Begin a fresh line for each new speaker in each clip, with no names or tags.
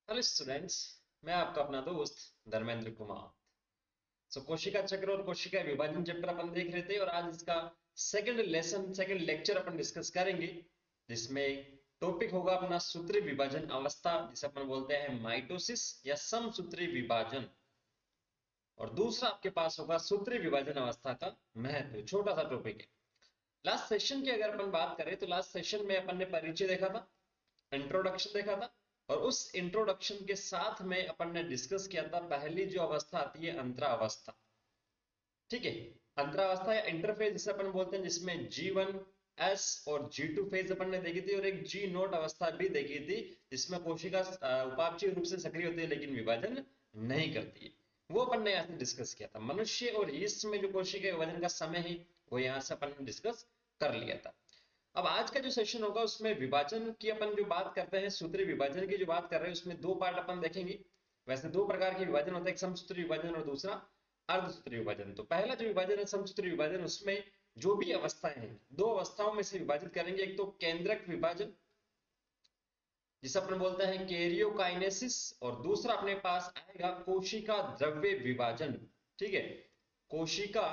Hello students. मैं आपका अपना दोस्त धर्मेंद्र कुमार। कोशिका चक्र और कोशिका विभाजन चैप्टर अपन देख रहे थे और आज इसका सेकंड लेक्चर अपन डिस्कस करेंगे, जिसमें टॉपिक होगा अपना सूत्री विभाजन अवस्था, जिसे अपन बोलते हैं माइटोसिस या समसूत्री विभाजन। और दूसरा आपके पास होगा सूत्री विभाजन अवस्था का महत्व। छोटा सा टॉपिक है। लास्ट सेशन की अगर अपन बात करें तो लास्ट सेशन में अपन ने परिचय देखा था, इंट्रोडक्शन देखा था, और उस इंट्रोडक्शन के साथ में अपन ने डिस्कस किया था पहली जो अवस्था आती है अंतरावस्था। ठीक है, अंतरावस्था या इंटरफेज जिसे अपन बोलते हैं, जिसमें G1 S और G2 फेज अपन ने देखी थी और एक G0 अवस्था भी देखी थी, जिसमें कोशिका उपापचयी रूप से सक्रिय होती है लेकिन विभाजन नहीं करती है। वो अपन ने यहाँ से डिस्कस किया था। मनुष्य और यीस्ट में जो कोशिका विभाजन का समय है वो यहाँ से अपन ने डिस्कस कर लिया था। अब आज का जो सेशन होगा उसमें विभाजन की अपन जो बात करते हैं, सूत्री विभाजन की जो बात कर रहे हैं, उसमें दो पार्ट अपन देखेंगे। वैसे दो प्रकार के विभाजन होते हैं, एक समसूत्री विभाजन और दूसरा अर्धसूत्री विभाजन। तो पहला जो विभाजन है समसूत्री विभाजन, उसमें जो भी अवस्थाएं हैं दो अवस्थाओं में से विभाजित करेंगे। एक तो केंद्रक विभाजन जिसे अपन बोलते हैं कैरियोकाइनेसिस, और दूसरा अपने पास आएगा कोशिका द्रव्य विभाजन। ठीक है, कोशिका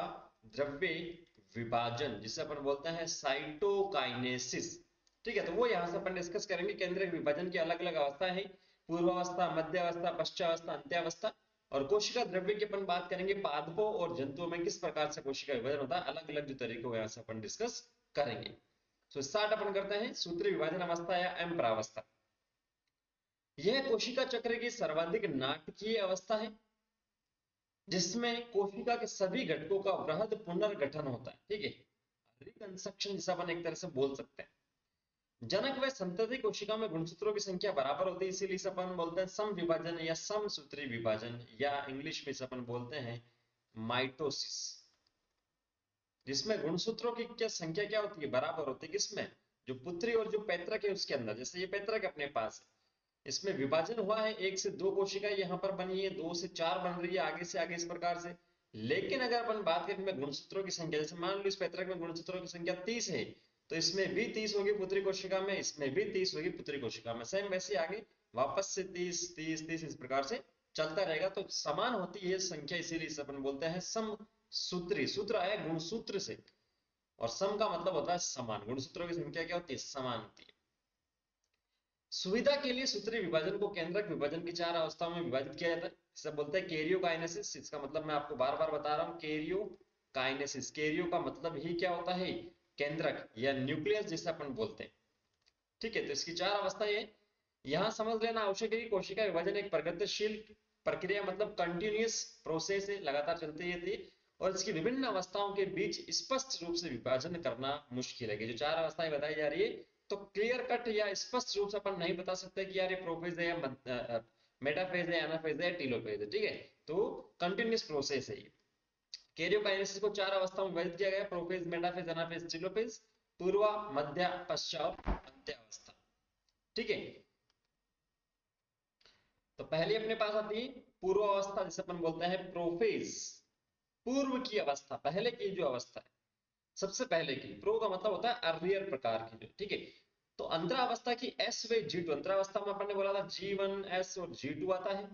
द्रव्य विभाजन जिसे अपन बोलते हैं साइटोकाइनेसिस। ठीक है, तो वो यहां से अपन डिस्कस करेंगे। केंद्रक विभाजन की अलग अलग अवस्थाएं हैं, पूर्वावस्था, मध्यावस्था, पश्चावस्था, अंत्यावस्था। और कोशिका द्रव्य की अपन बात करेंगे, पादपों और जंतुओं में किस प्रकार से कोशिका विभाजन होता है, अलग अलग जो तरीकों को यहां से अपन डिस्कस करेंगे। तो स्टार्ट अपन करते हैं सूत्री विभाजन अवस्था या एम प्रावस्था। यह कोशिका चक्र की सर्वाधिक नाटकीय अवस्था है, जिसमें कोशिका के सभी घटकों का वृहद पुनर्गठन होता है। ठीक है, रिकंस्ट्रक्शन जिसे अपन एक तरह से बोल सकते हैं। जनक व संतति कोशिका में गुणसूत्रों की संख्या बराबर होती है, इसीलिए इसे अपन बोलते हैं सम विभाजन या समसूत्री विभाजन, या इंग्लिश में इसे अपन बोलते हैं माइटोसिस, जिसमें गुणसूत्रों की क्या संख्या क्या होती है, बराबर होती है। किसमें? जो पुत्री और जो पैतृक है उसके अंदर। जैसे ये पैतृक अपने पास है, इसमें विभाजन हुआ है, एक से दो कोशिका यहाँ पर बनी है, दो से चार बन रही है, आगे से आगे इस प्रकार से। लेकिन अगर अपन बात करें गुणसूत्रों की संख्या, जैसे मान लो इस पैतृक में गुणसूत्रों की संख्या 30 है, तो इसमें भी 30 होगी पुत्री कोशिका में, इसमें भी 30 होगी पुत्री कोशिका में। सेम वैसे आगे वापस से 30 30 30 इस प्रकार से चलता रहेगा, तो समान होती है संख्या, इसीलिए इसे अपन बोलते हैं सम सूत्री। सूत्र आया गुणसूत्र से, और सम का मतलब होता है समान। गुणसूत्रों की संख्या क्या होती है? समान होती है। सुविधा के लिए सूत्री विभाजन को केंद्रक विभाजन की चार अवस्थाओं में विभाजित किया जाता है। इसे बोलते हैं कैरियोकाइनेसिस। इसका मतलब मैं आपको बार बार बता रहा हूं, कैरियोकाइनेसिस। कैरियो का मतलब ही क्या होता है? केंद्रक या न्यूक्लियस जिसे अपन बोलते हैं। ठीक है, तो इसकी चार अवस्थाएं हैं। यहां समझ लेना आवश्यक है कि कोशिका विभाजन एक प्रगतिशील प्रक्रिया, मतलब कंटिन्यूअस प्रोसेस है, लगातार चलती रहती है, और इसकी विभिन्न अवस्थाओं के बीच स्पष्ट रूप से विभाजन करना मुश्किल है। कि जो चार अवस्थाएं बताई जा रही है, तो क्लियर कट या स्पष्ट रूप से अपन नहीं बता सकते कि यार ये प्रोफेज है या मेटाफेज है, एनाफेज है, टीलोफेज है। ठीक है, तो कंटिन्यूअस प्रोसेस है ये। कैरियोकाइनेसिस को चार अवस्थाओं में विभाजित किया गया: प्रोफेज, मेटाफेज, एनाफेज, टीलोफेज। पूर्व, मध्य, पश्चात, अंत्यावस्था। ठीक है, तो पहले अपने पास आती है पूर्व अवस्था, जिसे अपन बोलते हैं प्रोफेज। पूर्व की अवस्था, पहले की जो अवस्था है, सबसे पहले की। प्रो का मतलब होता है अर्लियर प्रकार की जो। ठीक है, तो अंतरावस्था की एस वे G2। अंतरावस्था में अपन ने बोला था G1 S और G2 आता है।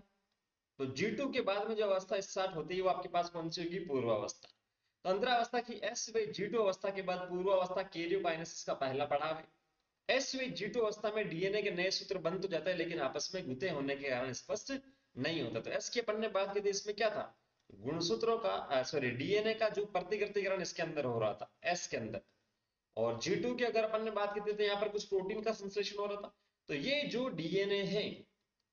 तो G2 के बाद में जो अवस्था स्टार्ट होती है वो आपके पास कौन सी होगी? पूर्वावस्था। तो अंतरावस्था की एस वे G2 अवस्था के बाद पूर्वावस्था कैरियोकाइनेसिस का पहला पड़ाव है। एस वे G2 अवस्था में डीएनए के नए सूत्र बन तो जाते हैं, लेकिन आपस में गुथे होने के कारण स्पष्ट नहीं होता। तो एस की अपन ने बात की थी, इसमें क्या था? गुणसूत्रों का सॉरी डीएनए का जो प्रतिकृतिकरण इसके अंदर हो रहा था, एस के अंदर। और G2 की अगर अपन ने बात की थी तो यहाँ पर कुछ प्रोटीन का संश्लेषण हो रहा था। तो ये जो डीएनए है,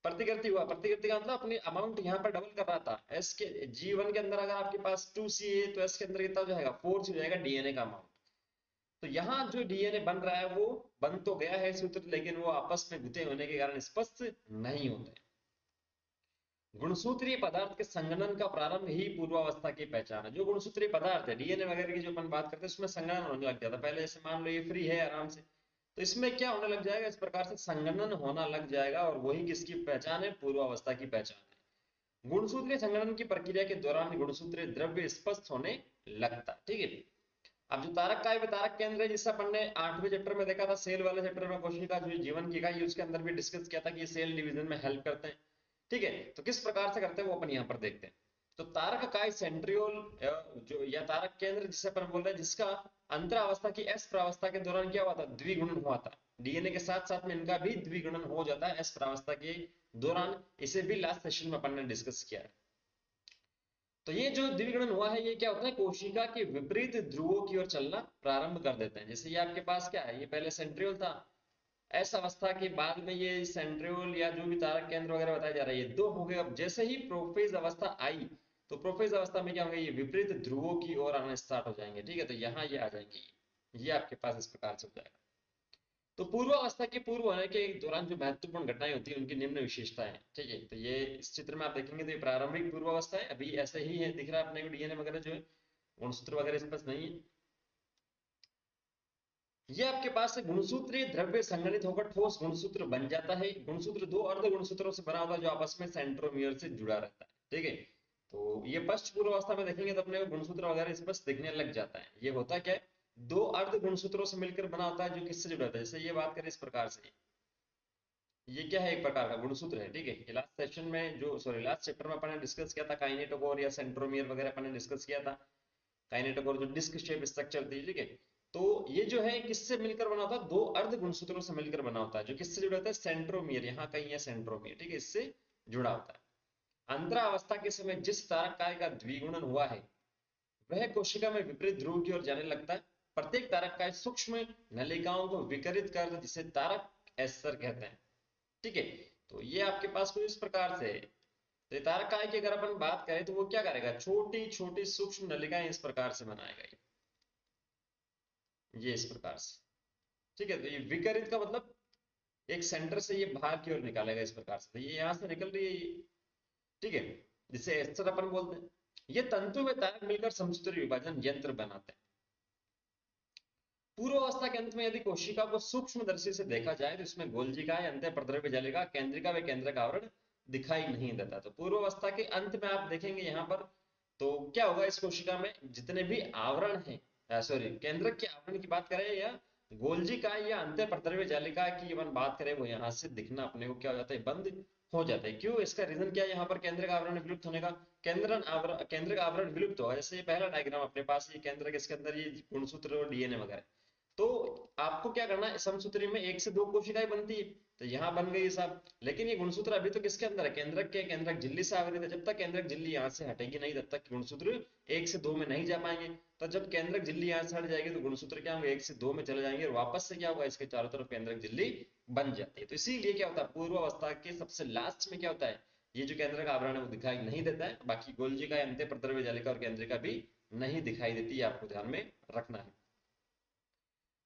प्रतिकृति हुआ, प्रतिकृति का मतलब अपनी अमाउंट यहाँ पर डबल कर रहा था। एस के G1 के अंदर अगर आपके पास 2C है, तो एस के अंदर कितना हो जाएगा? 4 हो जाएगा डीएनए का अमाउंट। तो यहाँ जो डीएनए बन रहा है वो बन तो गया है सूत्र, लेकिन वो आपस में गुथे होने के कारण स्पष्ट नहीं होते। गुणसूत्रीय पदार्थ के संगठन का प्रारंभ ही पूर्वावस्था की पहचान है। जो गुणसूत्रीय पदार्थ है, डीएनए वगैरह की जो अपन बात करते हैं, उसमें संगठन होने लग जाता है। पहले जैसे मान लो ये फ्री है आराम से, तो इसमें क्या होने लग जाएगा? इस प्रकार से संगठन होना लग जाएगा, और वही किसकी पहचान है? पूर्वावस्था की पहचान है। गुणसूत्रीय संगठन की प्रक्रिया के दौरान गुणसूत्रीय द्रव्य स्पष्ट होने लगता है। ठीक है, अब जो तारक काय वितारक केंद्र है, जिससे अपन ने 8वें चैप्टर में देखा था, सेल वाले चैप्टर में कोशिका जो जीवन की इकाई उसके अंदर भी डिस्कस किया था कि ये सेल डिवीजन में हेल्प करते हैं। ठीक है, तो किस प्रकार से करते हैं वो अपन यहाँ पर देखते हैं। तो तारक काय सेंट्रियोल जो या तारक केंद्र जिसे अपन बोल रहे हैं, जिसका अंतरावस्था की एस प्रावस्था के दौरान क्या हुआ था, द्विगुणन हुआ था। डीएनए के साथ साथ में इनका भी द्विगुणन हो जाता है एस प्रावस्था के दौरान। इसे भी लास्ट सेशन में अपन ने डिस्कस किया है। तो ये जो द्विगुणन हुआ है, ये क्या होता है, कोशिका के विपरीत ध्रुवों की ओर चलना प्रारंभ कर देते हैं। जैसे ये आपके पास क्या है, ये पहले सेंट्रियोल था, एस अवस्था के बाद में ये सेंट्रियोल या जो भी तारक केंद्र वगैरह बताया जा रहा है, ये दो हो गए। अब जैसे ही प्रोफेज अवस्था आई, तो प्रोफेज अवस्था में क्या होंगे, ये विपरीत ध्रुवों की ओर आना स्टार्ट हो जाएंगे। ठीक है, तो यहाँ ये आ जाएंगे, ये आपके पास इस प्रकार से हो जाएगा। तो पूर्वावस्था के पूर्व होने के दौरान जो महत्वपूर्ण घटनाएं होती है, उनकी निम्न विशेषताएं। ठीक है, तो ये इस चित्र में आप देखेंगे तो ये प्रारंभिक पूर्वावस्था है, अभी ऐसे ही है, दिख रहा है अपने को डीएनए वगैरह जो है, गुणसूत्र वगैरह स्पष्ट नहीं है। ये आपके पास गुणसूत्रीय द्रव्य संगठित होकर ठोस गुणसूत्र बन जाता है। गुणसूत्र दो अर्ध गुणसूत्रों से बना होता है जो आपस में सेंट्रोमियर से जुड़ा रहता है। ठीक है, तो ये पश्च पूर्व अवस्था में देखेंगे तो अपने को गुणसूत्र वगैरह स्पष्ट दिखने लग जाता है। ये होता क्या है, दो अर्ध गुणसूत्रों से मिलकर बना होता है जो किससे जुड़ा होता है। जैसे ये बात करें इस प्रकार से, ये क्या है, एक प्रकार का गुणसूत्र है। ठीक है, लास्ट सेशन में जो सॉरी लास्ट चैप्टर में अपन ने डिस्कस किया था काइनेटोकोर या सेंट्रोमियर वगैरह अपन ने डिस्कस किया था। काइनेटोकोर जो डिस्क शेप स्ट्रक्चर थी। ठीक है, तो ये जो है किससे मिलकर बना होता है, दो अर्ध गुणसूत्रों से मिलकर बना होता है जो किससे जुड़ा होता है, सेंट्रोमियर, यहाँ कहीं है सेंट्रोमियर। ठीक है, इससे जुड़ा होता है। अंतरावस्था के समय जिस तारक काय का द्विगुणन हुआ है, वह कोशिका में विपरीत ध्रुव की ओर जाने लगता है। प्रत्येक तारक काय सूक्ष्म नलिकाओं को विकिरित कर जिसे तारक एस्टर कहते हैं। ठीक है, तो ये आपके पास कुछ इस प्रकार से है। तो तारक काय की अगर अपन बात करें तो वो क्या करेगा, छोटी छोटी सूक्ष्म नलिकाएं इस प्रकार से बनाएगा, ये इस प्रकार से। ठीक है, तो ये विकिरित का मतलब एक सेंटर से ये बाहर की ओर निकालेगा इस प्रकार से, तो ये यहां से निकल रही है ये। ठीक है, जिसे एस्टर अपन बोलते हैं। ये तंतु व तारक मिलकर समसूत्री विभाजन यंत्र बनाते हैं। पूर्वावस्था के अंत में यदि कोशिका को सूक्ष्मदर्शी से देखा जाए तो इसमें गोल्जिका अंत्य प्रद्रव्य जालिका केंद्रिका व केंद्रक आवरण दिखाई नहीं देता। तो पूर्वावस्था के अंत में आप देखेंगे यहाँ पर, तो क्या होगा, इस कोशिका में जितने भी आवरण है, सॉरी केंद्रक के आवरण की बात करें या गोल्जिका या अंत्य प्रद्रव्य जालिका की अपन बात करें, वो यहाँ से दिखना अपने को क्या हो जाता है, बंद हो जाता है। क्यों, इसका रीजन क्या है, यहाँ पर केंद्रक आवरण विलुप्त होने का। केंद्रक आवरण विलुप्त होगा, जैसे ये पहला डायग्राम अपने पास, ये केंद्रक, इसके अंदर ये गुणसूत्र और डीएनए वगैरह। तो आपको क्या करना है, समसूत्री में एक से दो कोशिकाएं बनती है, तो यहाँ बन गई साहब। लेकिन ये गुणसूत्र अभी तो किसके अंदर है, केंद्रक के, केंद्रक झिल्ली से आवृत है। जब तक केंद्रक झिल्ली यहाँ से हटेगी नहीं, तब तक गुणसूत्र एक से दो में नहीं जा पाएंगे। तो जब केंद्रक झिल्ली यहाँ से हट जाएगी तो गुणसूत्र क्या होंगे, एक से दो में चले जाएंगे, और वापस से क्या होगा, इसके चारों तरफ केंद्रक झिल्ली बन जाती है। तो इसीलिए क्या होता है, पूर्व अवस्था के सबसे लास्ट में क्या होता है, ये जो केंद्रक आवरण है वो दिखाई नहीं देता है। बाकी गोल्जिका, अंत्य प्रद्रव्य जालिका और केंद्रिका भी नहीं दिखाई देती है, आपको ध्यान में रखना है।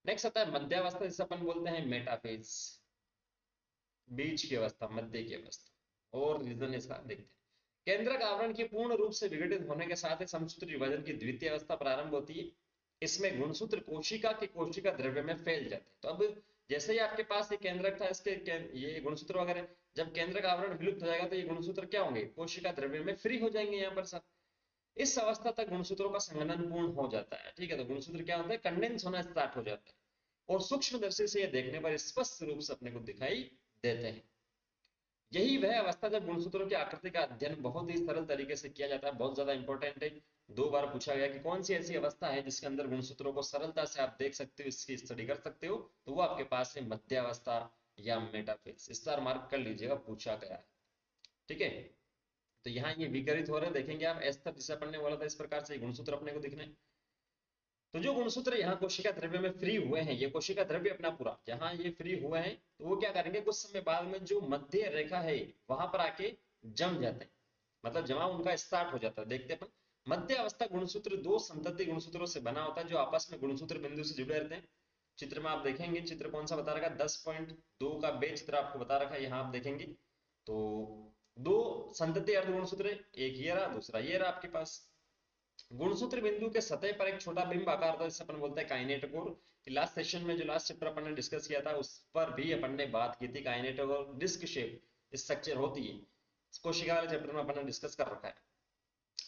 नेक्स्ट आता है मध्यावस्था, जिसे अपन बोलते हैं मेटाफेज, बीच की अवस्था, मध्य की अवस्था। और रीजन इसका देखते हैं। केंद्रक आवरण के पूर्ण रूप से विघटित होने के साथ ही समसूत्र विभाजन की द्वितीय अवस्था प्रारंभ होती है। इसमें गुणसूत्र कोशिका के कोशिका द्रव्य में फैल जाते हैं। तो अब जैसे ही आपके पास ये केंद्रक था, इसके ये गुणसूत्र वगैरह, जब केंद्रक आवरण विलुप्त हो जाएगा तो ये गुणसूत्र क्या होंगे, कोशिका द्रव्य में फ्री हो जाएंगे यहाँ पर सब। इस अवस्था तक गुणसूत्रों का संघनन पूर्ण हो जाता है। ठीक है, तो गुणसूत्र क्या होता है, कंडेंस होना स्टार्ट हो जाता है, और सूक्ष्मदर्शी से यह देखने पर स्पष्ट रूप से अपने को दिखाई देते हैं। यही वह अवस्था जब गुणसूत्रों की आकृति का अध्ययन बहुत ही सरल तरीके से किया जाता है। बहुत ज्यादा इंपॉर्टेंट है, दो बार पूछा गया कि कौन सी ऐसी अवस्था है जिसके अंदर गुणसूत्रों को सरलता से आप देख सकते हो, इसकी स्टडी कर सकते हो, तो वो आपके पास है मध्यावस्था या मेटाफेज। स्टार मार्क कर लीजिएगा, पूछा गया है। ठीक है, तो यहाँ ये विकरित हो रहे हैं, देखेंगे आप एस्तर जिसे अपन ने बोला था, इस प्रकार से गुणसूत्र अपने को दिखने। तो जो गुणसूत्र यहाँ कोशिका द्रव्य में फ्री हुए हैं, ये कोशिका द्रव्य अपना पूरा जहां ये फ्री हुए हैं, तो वो क्या करेंगे, कुछ समय बाद में जो मध्य रेखा है वहां पर आके जम जाते हैं, मतलब जमाव उनका स्टार्ट हो जाता है। देखते अपन, मध्य अवस्था गुणसूत्र दो संतति गुणसूत्रों से बना होता है जो आपस में गुणसूत्र बिंदु से जुड़े रहते हैं। चित्र में आप देखेंगे, चित्र कौन सा बता रखा है, 10.2 का बे चित्र आपको बता रखा है, यहाँ आप देखेंगे तो दो संतति अर्ध गुणसूत्र, एक ये रहा, दूसरा ये रहा आपके पास। गुणसूत्र बिंदु के सतह पर एक छोटा बिंब आकार था, जिसे अपन बोलते हैं काइनेटोकोर। लास्ट सेशन में जो लास्ट चैप्टर अपन ने डिस्कस किया था, उस पर भी अपन ने बात की थी, काइनेटोकोर डिस्क शेप स्ट्रक्चर होती है। कोशिका वाले चैप्टर में अपन ने डिस्कस कर रखा है।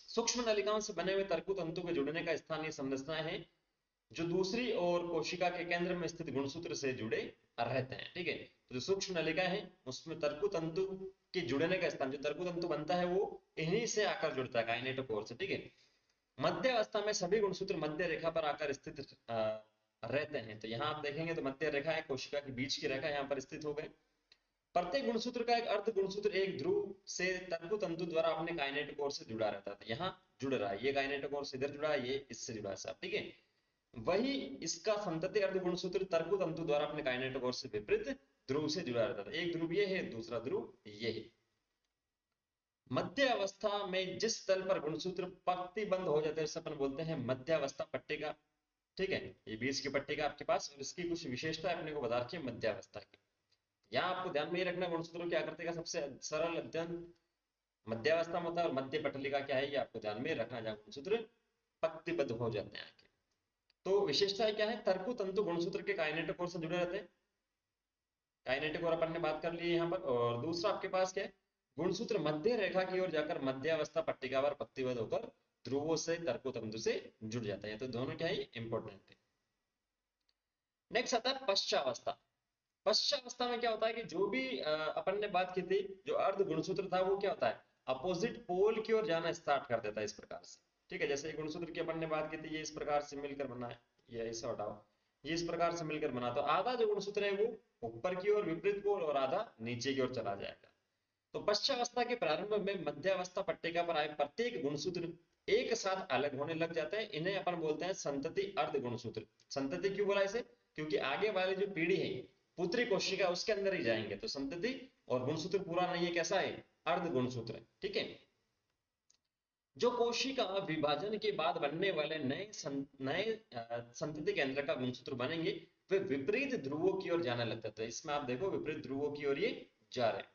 सूक्ष्म नलिकाओं से बने हुए तरकु तंतु के जुड़ने का स्थान ये संरचना है, जो दूसरी ओर कोशिका के केंद्र में स्थित गुणसूत्र से जुड़े रहते हैं। ठीक है, तो जो सूक्ष्म नलिका है उसमें तर्कु तंतु के जुड़ने का स्थान, जो तर्कु तंतु बनता है वो इन्हीं से आकर जुड़ता है, काइनेटोकोर से। ठीक है, मध्य अवस्था में सभी गुणसूत्र मध्य रेखा पर आकर स्थित रहते हैं। तो यहाँ आप देखेंगे तो मध्य रेखा है, कोशिका के बीच की रेखा यहाँ पर स्थित हो गए। प्रत्येक गुणसूत्र का एक अर्ध गुणसूत्र एक ध्रुव से तर्कु तंतु द्वारा अपने काइनेटोकोर से जुड़ा रहता है। तो यहाँ जुड़ रहा है, ये काइनेटोकोर से इधर जुड़ा है, ये इससे जुड़ा है साहब। ठीक है, वही इसका संतति अर्ध गुणसूत्र तर्कु तंतु द्वारा अपने काइनेटोकोर से विपरीत ध्रुव से जुड़ा रहता था। एक ध्रुव ये है, दूसरा ध्रुव ये है। मध्य अवस्था में जिस तल पर गुणसूत्र पंक्तिबंद हो जाते हैं उसे अपन बोलते हैं मध्य अवस्था पट्टिका। ठीक है, ये बीच की पट्टिका आपके पास, और इसकी कुछ विशेषता अपने को बता रखी है मध्य अवस्था की। यहाँ आपको ध्यान में ये रखना, गुणसूत्रों की आकृति का सबसे सरल अध्ययन मध्यावस्था में होता है, और मध्य पटलिका क्या है ये आपको ध्यान में रखना, जहाँ गुणसूत्र पंक्तिबद्ध हो जाते हैं आगे। तो विशेषता क्या है, तर्कु तंतु गुणसूत्र के काइनेटोकोर से जुड़े रहते हैं। काइनेटिक और अपन ने बात कर ली है यहाँ पर। और दूसरा आपके पास क्या है, गुणसूत्र मध्य रेखा की ओर जाकर मध्यावस्था पट्टिकावार पंक्तिबद्ध होकर ध्रुवों से तर्कु तंतु से जुड़ जाता है। तो दोनों क्या है, इंपॉर्टेंट है। नेक्स्ट आता है पश्चावस्था। पश्चावस्था में क्या होता है कि जो भी अपन ने बात की थी, जो अर्ध गुणसूत्र था वो क्या होता है, अपोजिट पोल की ओर जाना स्टार्ट कर देता है इस प्रकार से। ठीक है, जैसे गुणसूत्र की अपन ने बात की थी, ये इस प्रकार से मिलकर बना है, ये ऐसा हटाओ, ये इस प्रकार से मिलकर बना, तो आधा जो गुणसूत्र है वो ऊपर की ओर विपरीत पोल और आधा नीचे की ओर चला जाएगा। तो पश्चावस्था के प्रारंभ में मध्यावस्था पट्टिका पर आए प्रत्येक गुणसूत्र एक साथ अलग होने लग जाते हैं। इन्हें अपन बोलते हैं संतति अर्ध गुणसूत्र। संतति क्यों बोला इसे, क्योंकि आगे वाली जो पीढ़ी है पुत्री कोशिका उसके अंदर ही जाएंगे, तो संतति, और गुणसूत्र पूरा नहीं है, कैसा है, अर्ध गुणसूत्र। ठीक है, जो कोशिका विभाजन के बाद बनने वाले नए संतति केंद्र का गुणसूत्र बनेंगे वे विपरीत ध्रुवों की ओर जाने लगते हैं। तो इसमें आप देखो विपरीत ध्रुवों की ओर ये जा रहे हैं।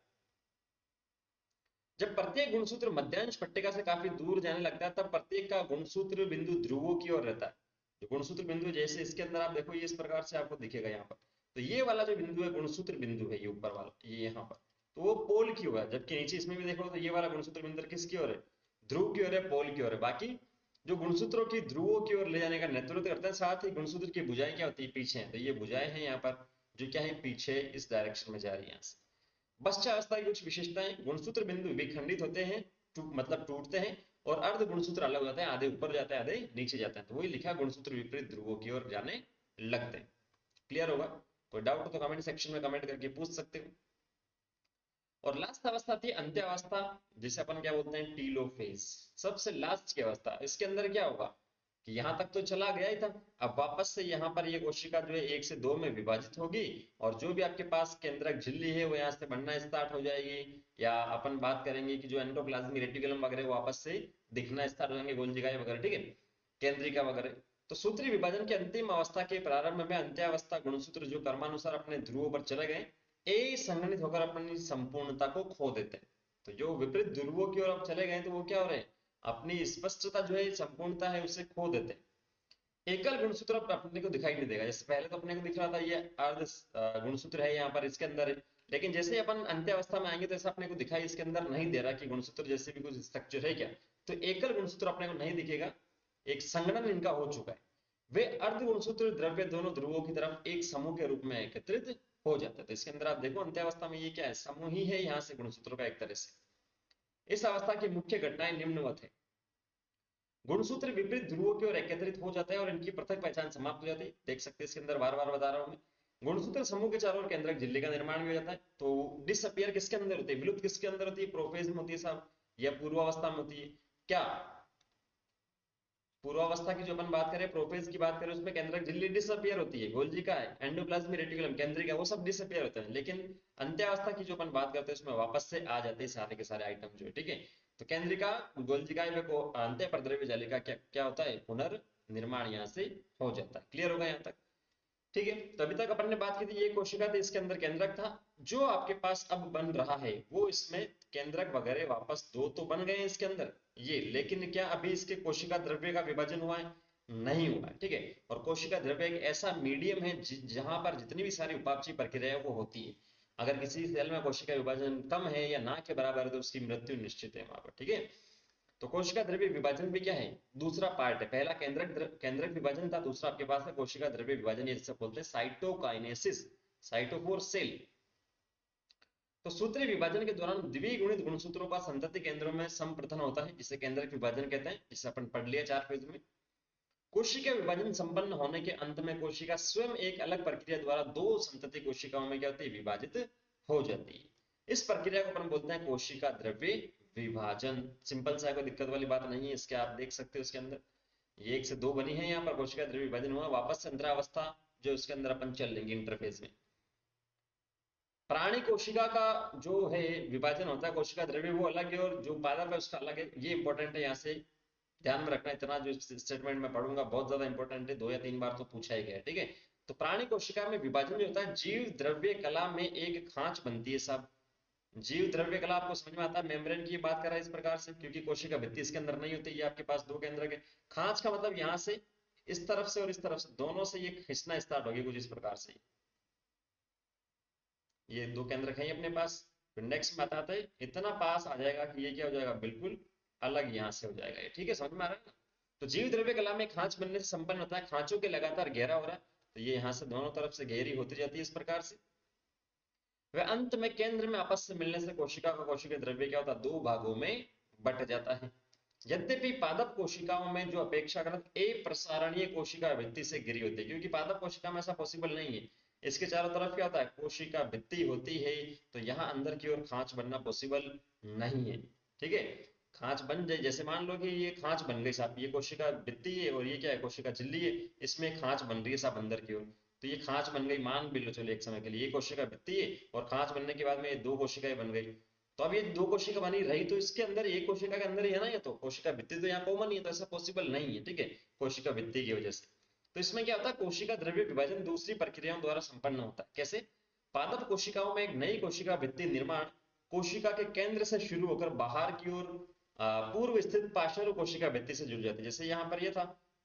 जब प्रत्येक गुणसूत्र मध्यांश पट्टिका से काफी दूर जाने लगता है तब प्रत्येक का गुणसूत्र बिंदु ध्रुवों की ओर रहता है। जो गुणसूत्र बिंदु जैसे इसके अंदर आप देखो ये इस प्रकार से आपको दिखेगा यहाँ पर, तो ये वाला जो बिंदु है गुणसूत्र बिंदु है, ये ऊपर वाला ये यहाँ पर, तो वो पोल की ओर है। जबकि नीचे इसमें भी देखो तो ये वाला गुणसूत्र बिंदु किसकी ओर है, ध्रुव की ओर है, पोल की ओर है। बाकी जो गुणसूत्रों की ध्रुवों की ओर ले जाने का नेतृत्व करते हैं, साथ ही गुणसूत्र की भुजाएं क्या होती है, पीछे है, तो ये भुजाएं हैं यहाँ पर जो क्या है, पीछे इस डायरेक्शन में जा रही है यहाँ से। पश्चावस्था की कुछ विशेषताएं, गुणसूत्र बिंदु विखंडित होते हैं, मतलब टूटते हैं, और अर्ध गुणसूत्र अलग हो जाते हैं, आधे ऊपर जाते हैं आधे नीचे जाते हैं। तो वही लिखा, गुणसूत्र विपरीत ध्रुवों की ओर जाने लगते हैं। क्लियर होगा, कोई डाउट हो तो कमेंट सेक्शन में कमेंट करके पूछ सकते हो। और लास्ट अवस्था थी अंत्यावस्था, जिसे अपन क्या बोलते हैं, टीलोफेज, सबसे लास्ट की अवस्था। इसके अंदर क्या होगा कि यहाँ तक तो चला गया ही था, अब वापस से यहाँ पर ये कोशिका जो है 1 से 2 में विभाजित होगी, और जो भी आपके पास केंद्रक झिल्ली है वो यहाँ से बनना स्टार्ट हो जाएगी, या अपन बात करेंगे कि जो एंडोप्लाज्मिक रेटिकुलम वगैरह वापस से दिखना स्टार्ट हो जाएंगे, गोल्जिकाएं वगैरह। ठीक है, केंद्रिका वगैरह। तो सूत्री विभाजन की अंतिम अवस्था के प्रारंभ में अंत्यावस्था गुणसूत्र जो कर्मानुसार अपने ध्रुवों पर चले गए असंगठित होकर अपनी संपूर्णता को खो देते हैं। तो जो विपरीत ध्रुवों की ओर अब चले गए तो वो क्या हो रहे हैं, अपनी स्पष्टता जो है, संपूर्णता है, उसे खो देते हैं। एकल गुणसूत्र अब अपने को दिखाई नहीं देगा। जैसे पहले तो अपने को दिख रहा था ये अर्ध गुणसूत्र है यहाँ पर इसके अंदर है, लेकिन जैसे ही अपन अंत्यावस्था में आएंगे तो ऐसा अपने को दिखाई इसके अंदर नहीं दे रहा कि गुणसूत्र जैसे भी कुछ स्ट्रक्चर है क्या। तो एकल गुणसूत्र अपने को नहीं दिखेगा, एक संगठन इनका हो चुका है। वे अर्ध गुणसूत्र द्रव्य दोनों ध्रुवों की तरफ एक समूह के रूप में एकत्रित हो जाता है। तो इसके अंदर आप देखो अंत्यावस्था में ये क्या है, समूह ही है यहाँ से गुणसूत्रों का एक तरह से। इस अवस्था की मुख्य घटनाएं निम्नवत है, गुणसूत्र विपरीत ध्रुवों की ओर एकत्रित हो जाते हैं और इनकी पृथक पहचान समाप्त हो जाती है। देख सकते हैं इसके अंदर बार बार बता रहा हूं मैं, गुणसूत्र समूह के चारों ओर केंद्रक झिल्ली का निर्माण भी हो जाता है। तो डिसअपियर किसके अंदर होती है, विलुप्त किसके अंदर होती है, प्रोफेज में होती है साहब, या पूर्वावस्था में होती है क्या। पूर्वावस्था की जो अपन बात करें, प्रोफेज की बात करें, उसमें केंद्रक झिल्ली डिसअपियर होती है, गोल्जिका है, एंडोप्लाज्मिक रेटिकुलम, केंद्रिका, वो सब डिसअपियर होते हैं। लेकिन अंत्यावस्था की जो अपन बात करते हैं उसमें वापस से आ जाते हैं सारे के सारे आइटम जो है। ठीक है, तो केंद्रिका, गोल्जिका में को अंत्य प्रद्रव्य जालिका क्या क्या होता है, पुनर्निर्माण यहाँ से हो जाता है। क्लियर होगा यहाँ तक। ठीक है, तो अभी तक अपन ने बात की थी ये कोशिका थी, इसके अंदर केंद्रक था। जो आपके पास अब बन रहा है वो इसमें केंद्रक वगैरह वापस दो तो बन गए इसके अंदर ये, लेकिन क्या अभी इसके कोशिका द्रव्य का विभाजन हुआ है, नहीं हुआ है। ठीक है, और कोशिका द्रव्य एक ऐसा मीडियम है जहां पर जितनी भी सारी उपापचय प्रक्रिया है वो होती है। अगर किसी सेल में कोशिका विभाजन कम है या ना के बराबर है तो उसकी मृत्यु निश्चित है वहां पर। ठीक है, तो कोशिका द्रव्य विभाजन भी क्या है, दूसरा पार्ट है। पहला केंद्रक विभाजन था, दूसरा आपके पास है कोशिका द्रव्य विभाजन, ये जिसे बोलते हैं साइटोकाइनेसिस, साइटोफोर सेल। तो सूत्रीय विभाजन के दौरान द्विगुणित गुणसूत्रों का संतति केंद्रों में संप्रथन होता है, जिसे केंद्रक विभाजन कहते हैं, जिसे अपन पढ़ लिया 4 पेज में। कोशिका विभाजन संपन्न होने के अंत में कोशिका स्वयं एक अलग प्रक्रिया द्वारा दो संतति कोशिकाओं में क्या होती है, विभाजित हो जाती है। इस प्रक्रिया को अपन बोलते हैं कोशिका द्रव्य विभाजन। सिंपल सा, कोई दिक्कत वाली बात नहीं है इसके, आप देख सकते हो इसके अंदर ये 1 से 2 बनी है, यहाँ पर कोशिका द्रव्य विभाजन हुआ, वापस से अंतरावस्था जो इसके अंदर अपन चल लेंगे इंटरफेस में। प्राणी कोशिका का जो है विभाजन होता है कोशिका द्रव्य वो अलग है, और जो पादप है उसका अलग है। ये इंपॉर्टेंट है, यहाँ से ध्यान में रखना। इतना जो स्टेटमेंट में पढ़ूंगा बहुत ज्यादा इंपॉर्टेंट है, 2 या 3 बार तो पूछा ही गया है, ठीक है। तो प्राणी कोशिका में विभाजन जो होता है, जीव द्रव्य कला में एक खांच बनती है सब। जीव द्रव्य कला आपको समझ में आता है, मेम्ब्रेन की बात कर रहा है इस प्रकार से, क्योंकि कोशिका भित्ति इसके अंदर नहीं होती, ये आपके पास 2 केंद्रक है। खांच का मतलब यहाँ से इस तरफ से और इस तरफ से दोनों से ये खींचना स्टार्ट होगी कुछ इस प्रकार से। ये 2 केंद्रक है अपने पास। फिर नेक्स्ट में आता है, इतना पास आ जाएगा कि ये क्या हो जाएगा, बिल्कुल अलग यहाँ से हो जाएगा ये, ठीक है, समझ में आ रहा है ना। तो जीव द्रव्य कला में खांच बनने से संपन्न होता है, खांचों के लगातार गहरा हो रहा है, तो ये यहाँ से दोनों तरफ से गहरी होती जाती है इस प्रकार से। वह अंत में केंद्र में आपस से मिलने से कोशिका का कोशिकीय द्रव्य क्या होता है, 2 भागों में बट जाता है। यद्यपि पादप कोशिकाओं में जो अपेक्षाकृत अप्रसारणीय कोशिका भित्ति से घिरी होती है, क्योंकि पादप कोशिका में ऐसा पॉसिबल नहीं है, इसके चारों तरफ क्या होता है, कोशिका भित्ति होती है, तो यहाँ अंदर की ओर खांच बनना पॉसिबल नहीं है, ठीक है। खांच बन जाए, जैसे मान लो कि ये खांच बन गई साहब, ये कोशिका भित्ति है और ये क्या है, कोशिका झिल्ली है, इसमें खांच बन रही है साहब अंदर की ओर, तो ये खांच बन गई, मान भी लो चलो एक समय के लिए, ये कोशिका भित्ति है और खांच बनने के बाद में ये 2 कोशिकाएं बन गई। तो अब ये 2 कोशिका बनी रही, तो इसके अंदर एक कोशिका के अंदर ही है ना, ये तो कोशिका भित्ति तो यहाँ कॉमन ही है, तो ऐसा पॉसिबल नहीं है, ठीक है, कोशिका भित्ति की वजह से। तो इसमें क्या होता है, कोशिका द्रव्य विभाजन दूसरी प्रक्रियाओं द्वारा संपन्न होता है। कैसे, पादप कोशिकाओं में एक नई कोशिका भित्ति निर्माण कोशिका के केंद्र से शुरू होकर बाहर की ओर पूर्व स्थित पार्श्व कोशिका भित्ति से जुड़ जाती है। जैसे यहाँ पर ये था,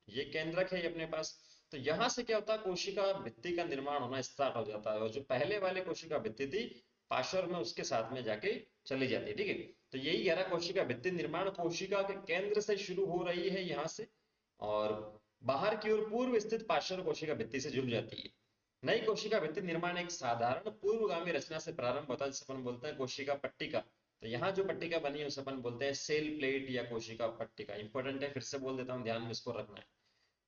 ये केंद्रक है अपने पास, तो यहां से क्या होता है, कोशिका भित्ति का निर्माण होना स्टार्ट हो जाता है, और जो पहले वाले कोशिका भित्ति थी पार्श्व में उसके साथ में जाके चली जाती है, ठीक है। तो यही कह रहा, कोशिका भित्ति निर्माण कोशिका के केंद्र से शुरू हो रही है यहाँ से, और बाहर की ओर पूर्व स्थित पार्श्व कोशिका भित्ति से जुड़ जाती है। नई कोशिका भित्ति निर्माण एक साधारण पूर्वगामी रचना से प्रारंभ होता है, जिसे अपन बोलते हैं कोशिका पट्टिका। तो यहाँ जो पट्टिका बनी है उसे अपन बोलते हैं सेल प्लेट या कोशिका पट्टिका। इंपॉर्टेंट है, फिर से बोल देता हूँ, ध्यान में इसको रखना है।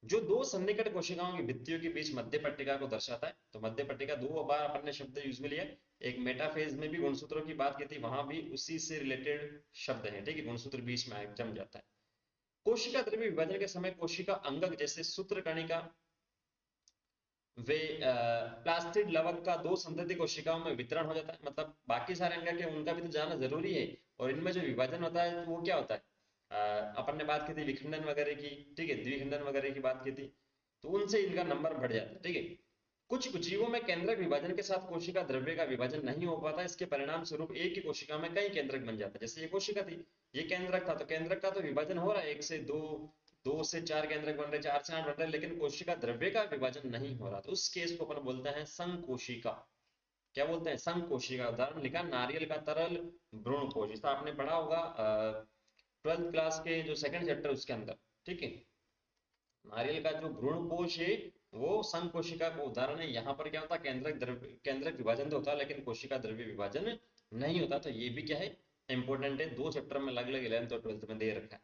जो 2 सन्निकट कोशिकाओं की भित्तियों के बीच मध्य पट्टिका को दर्शाता है। तो मध्य पट्टिका 2 बार अपन ने शब्द यूज में लिया, एक मेटाफेज में भी गुणसूत्रों की बात की थी, वहां भी उसी से रिलेटेड शब्द है, ठीक है, गुणसूत्र बीच में जम जाता है। कोशिका द्रव्य विभाजन के समय कोशिका अंगक जैसे सूत्रकणिका वे प्लास्टिड लवक का 2 संतति कोशिकाओं में वितरण हो जाता है। मतलब बाकी सारे अंग के उनका भी तो जाना जरूरी है, और इनमें जो विभाजन होता है तो वो क्या होता है, अपन ने बात की थी विखंडन वगैरह की, ठीक है, द्विखंडन वगैरह की बात की थी, तो उनसे इनका नंबर बढ़ जाता है, ठीक है। कुछ जीवों में केंद्रक विभाजन के साथ कोशिका द्रव्य का विभाजन नहीं हो पाता, इसके परिणाम स्वरूप एक ही कोशिका में कई केंद्रक बन जाता है। जैसे ये कोशिका थी, ये केंद्रक था, तो केंद्रक का तो विभाजन हो रहा है, 1 से 2, 2 से 4 केंद्रक बन रहे, 4 से 8 बन रहे, लेकिन कोशिका द्रव्य का विभाजन नहीं हो रहा, तो उस केस को अपन बोलते हैं संकोशिका। क्या बोलते हैं, संकोशिका। उदाहरण लिखा, नारियल का तरल भ्रूणपोष, जिसका आपने पढ़ा होगा 12th क्लास के जो सेकंड चैप्टर उसके अंदर, ठीक है। नारियल का जो भ्रूणपोष है वो संकोशिका का उदाहरण है। यहाँ पर क्या होता है, केंद्रक विभाजन तो होता है, लेकिन कोशिका द्रव्य विभाजन नहीं होता। तो ये भी क्या है, इंपॉर्टेंट है, 2 चैप्टर में अलग अलग 11th और 12th में दे रखा है।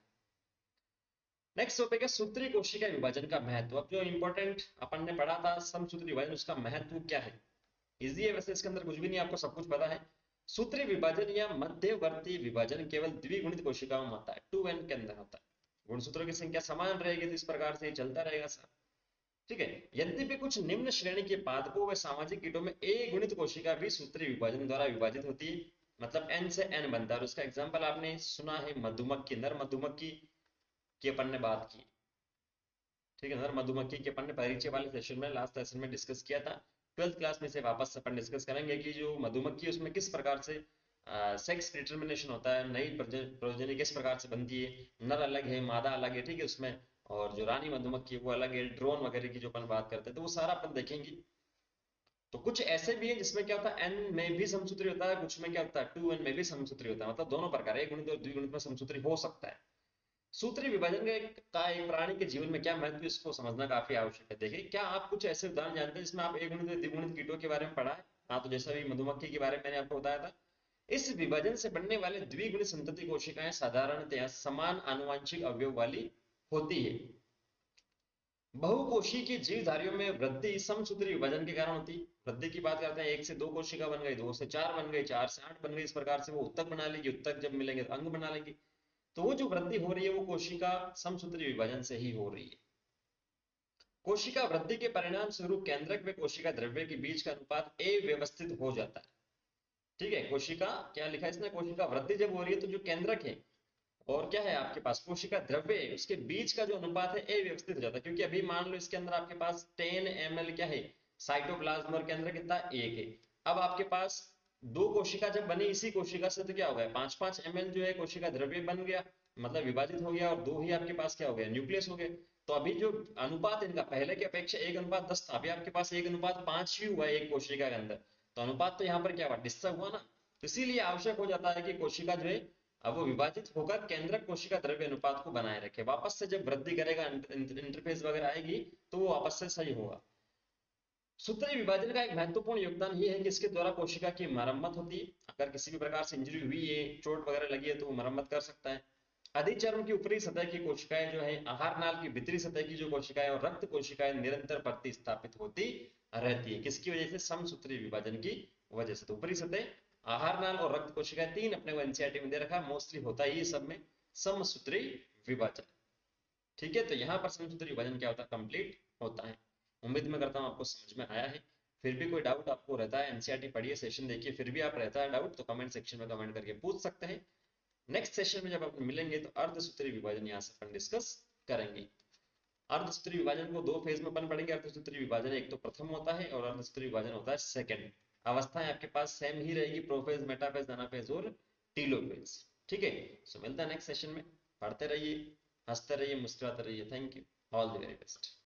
नेक्स्ट टॉपिक है सूत्रीय कोशिका विभाजन का महत्व। अब जो इंपॉर्टेंट अपन ने पढ़ा था समसूत्री विभाजन, उसका महत्व क्या है, इजी है वैसे, इसके अंदर कुछ भी नहीं, आपको सब कुछ पता है। सूत्रीय विभाजन या मध्यवर्ती विभाजन केवल द्विगुणित कोशिकाओं में होता है, 2n के अंदर होता है। गुणसूत्रों की संख्या समान रहेगी, तो इस प्रकार से चलता रहेगा सर, ठीक है। यद्यपि कुछ निम्न श्रेणी के पादपों व सामाजिक कीटों में ए गुणित कोशिका भी सूत्रीय विभाजन द्वारा विभाजित होती है, मतलब n से n बनता है। उसका एग्जाम्पल आपने सुना है, मधुमक्खी, नर मधुमक्खी की अपन ने बात की, ठीक है, नर मधुमक्खी के अपन ने परिचय वाले सेशन में, लास्ट सेशन में डिस्कस किया था। 12th क्लास में से वापस अपन डिस्कस करेंगे कि जो मधुमक्खी है उसमें किस प्रकार से सेक्स डिटर्मिनेशन होता है, नई प्रोजनी किस प्रकार से बनती है, नर अलग है मादा अलग है, ठीक है उसमें, और जो रानी मधुमक्खी है वो अलग है, ड्रोन वगैरह की जो अपन बात करते हैं, तो वो सारा अपन देखेंगे। तो कुछ ऐसे भी है जिसमें क्या होता है, n में भी समसूत्री होता है, कुछ में क्या होता है 2n में भी समसूत्री होता है, मतलब दोनों प्रकार, एक गुणित और द्विगुणित में समसूत्री हो सकता है। सूत्री विभाजन का एक प्राणी के जीवन में क्या महत्व है, इसको समझना काफी आवश्यक है। देखिए, क्या आप कुछ ऐसे उदाहरण जानते हैं जिसमें आप एक गुणित द्विगुणित कीटों के बारे में पढ़ा है? हाँ, तो जैसा भी मधुमक्खी के बारे में मैंने आपको बताया था। इस विभाजन से बनने वाले द्विगुणित संतति कोशिकाएं साधारणतया समान आनुवंशिक अवयव वाली होती है। बहुकोशी की जीवधारियों में वृद्धि समसूत्री विभाजन के कारण होती है। वृद्धि की बात करते हैं, 1 से 2 कोशिका बन गई, 2 से 4 बन गई, 4 से 8 बन गई, इस प्रकार से वो उत्तक बना लेगी, उत्तक जब मिलेंगे तो अंग बना लेंगे। तो वो जो वृद्धि हो रही है वो कोशिका समसूत्री विभाजन से ही हो रही है। कोशिका वृद्धि के परिणाम स्वरूप केंद्रक व कोशिका द्रव्य के बीच का अनुपात अव्यवस्थित हो जाता है। ठीक है, कोशिका क्या लिखा है इसने, कोशिका वृद्धि जब हो रही है तो जो केंद्रक है और क्या है आपके पास कोशिका द्रव्य है, उसके बीच का जो अनुपात है अव्यवस्थित हो जाता है। क्योंकि अभी मान लो इसके अंदर आपके पास 10 ml क्या है, साइटोप्लाज्म, और केंद्र कितना, एक है। अब आपके पास दो कोशिका जब बनी इसी कोशिका से, तो क्या हो गया, 5-5 ml जो है कोशिका द्रव्य बन गया, मतलब विभाजित हो गया, और दो ही आपके पास क्या हो गया, न्यूक्लियस हो गए। तो अभी जो अनुपात इनका पहले की अपेक्षा 1:10 था, अभी आपके पास 1:5 ही हुआ है एक कोशिका के अंदर। तो अनुपात तो यहाँ पर क्या हुआ, डिस्टर्ब हुआ ना। तो इसीलिए आवश्यक हो जाता है कि कोशिका जो है अब वो विभाजित होकर केंद्रक कोशिका द्रव्य अनुपात को बनाए रखे। वापस से जब वृद्धि करेगा, इंटरफेस वगैरह आएगी, तो वो वापस से सही होगा। सूत्री विभाजन का एक महत्वपूर्ण योगदान ये है कि इसके द्वारा कोशिका की मरम्मत होती है। अगर किसी भी प्रकार से इंजरी हुई है, चोट वगैरह लगी है, तो वो मरम्मत कर सकता है। अधिचर्म की ऊपरी सतह की कोशिकाएं जो है, आहार नाल की भीतरी सतह की जो कोशिकाएं और रक्त कोशिकाएं निरंतर प्रतिस्थापित होती रहती है। किसकी वजह से, समसूत्री विभाजन की वजह से। तो ऊपरी सतह, आहार नाल और रक्त कोशिकाएं, तीन अपने को एनसीईआरटी में दे रखा, मोस्टली होता ही सब में समसूत्री विभाजन। ठीक है, तो यहाँ पर समसूत्री विभाजन क्या होता है, कंप्लीट होता है। उम्मीद मैं करता हूँ आपको समझ में आया है। फिर भी कोई डाउट आपको रहता है, एनसीईआरटी पढ़िए, सेशन देखिए, फिर भी आप रहता है डाउट, तो कमेंट सेक्शन में कमेंट करके पूछ सकते हैं। नेक्स्ट सेशन में जब अपन मिलेंगे तो अर्धसूत्री विभाजन यहाँ से अपन डिस्कस करेंगे। अर्धसूत्री विभाजन को दो फेज में अपन पढ़ेंगे। अर्धसूत्री विभाजन एक तो प्रथम होता है और अर्धसूत्री विभाजन होता है सेकंड। अवस्थाएं आपके पास सेम ही रहेगी, प्रोफेज, मेटाफेज, एनाफेज और टीलोफेज। ठीक है, सो मिलता है नेक्स्ट सेशन में। पढ़ते रहिए, हंसते रहिए, मुस्कुराते रहिए। Thank you, all the very best.